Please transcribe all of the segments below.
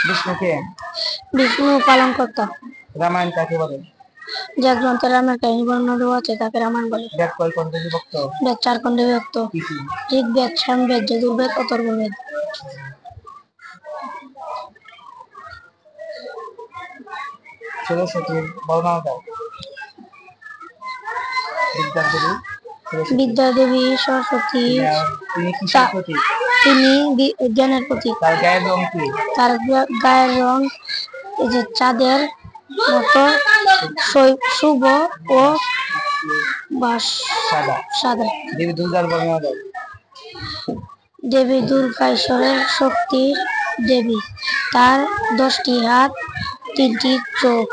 বিষ্ণুকে বিষ্ণু পালন করত। রামায়ণ কাকে বলে? যে গ্রন্থে রামের কাহিনী বর্ণনা আছে তাকে রামায়ণ বলে। বেদ কয় খণ্ডে বিভক্ত? বেদ 4 খণ্ডে বিভক্ত। কি কি? ঋগ্বেদ, সামবেদ, যজুর্বেদ, অথর্ববেদ। সরস্বতীর বর্ণনা দাও। বিদ্যা দেবী সরস্বতী তিনি কিসের প্রতীক? তিনি জ্ঞানের প্রতীক। তার গায়ের রং কি? তার গায়ের রং এই যে চাঁদের মতো শুভ ও সাদা। দেবী দুর্গার বর্ণনা দাও। দেবী দুর্গা ঈশ্বরের শক্তির দেবী। তার 10টি হাত, 3টি চোখ।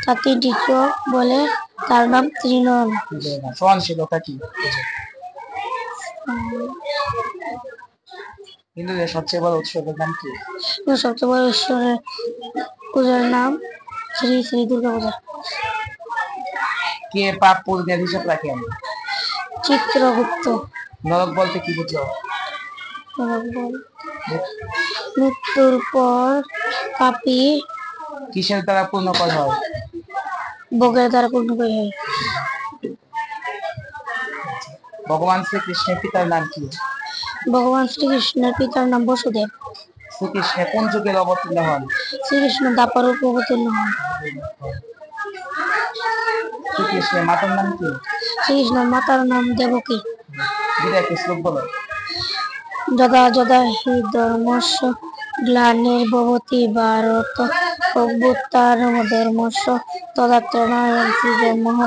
তার 3টি চোখ বলে তার নাম ত্রিনয়ন। সহনশীলতা কি? হিন্দুদের সবচেয়ে বড় উৎসবের নাম কি? সবচেয়ে বড় ঈশ্বরের পূজার নাম শ্রী শ্রী দুর্গা পূজা। কে পাপ পুণ্যের হিসাব রাখেন? চিত্রগুপ্ত। নরক বলতে কি বুঝো? মৃত্যুর পর পাপী কিসের দ্বারা পূর্ণ করা হয়? ভোগের দ্বারা পূর্ণ করা হয়। ভগবান শ্রীকৃষ্ণের পিতার নাম কি? ভগবান শ্রীকৃষ্ণের পিতার নাম বসুদেব। শ্রীকৃষ্ণ কোন যুগে অবতীর্ণ হন? শ্রীকৃষ্ণ দ্বাপর যুগে অবতীর্ণ হন। শ্রীকৃষ্ণের মাতার নাম কি? শ্রীকৃষ্ণের মাতার নাম দেবকী। বিদায়কে শ্লোক বলো। যদা যদা হি ধর্মস্য গ্লানির্ভবতি ভারত অভ্যুত্থানমধর্মস্য তদাত্রাণায় শ্রীরামঃ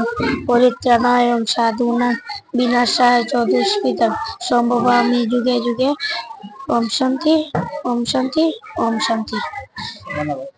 পরিত্রাণায় সাধূনাং বিনাশায় চ দুষ্কৃতাং সম্ভবামি যুগে যুগে। ওম শান্তি, ওম শান্তি, ওম শান্তি। ধন্যবাদ।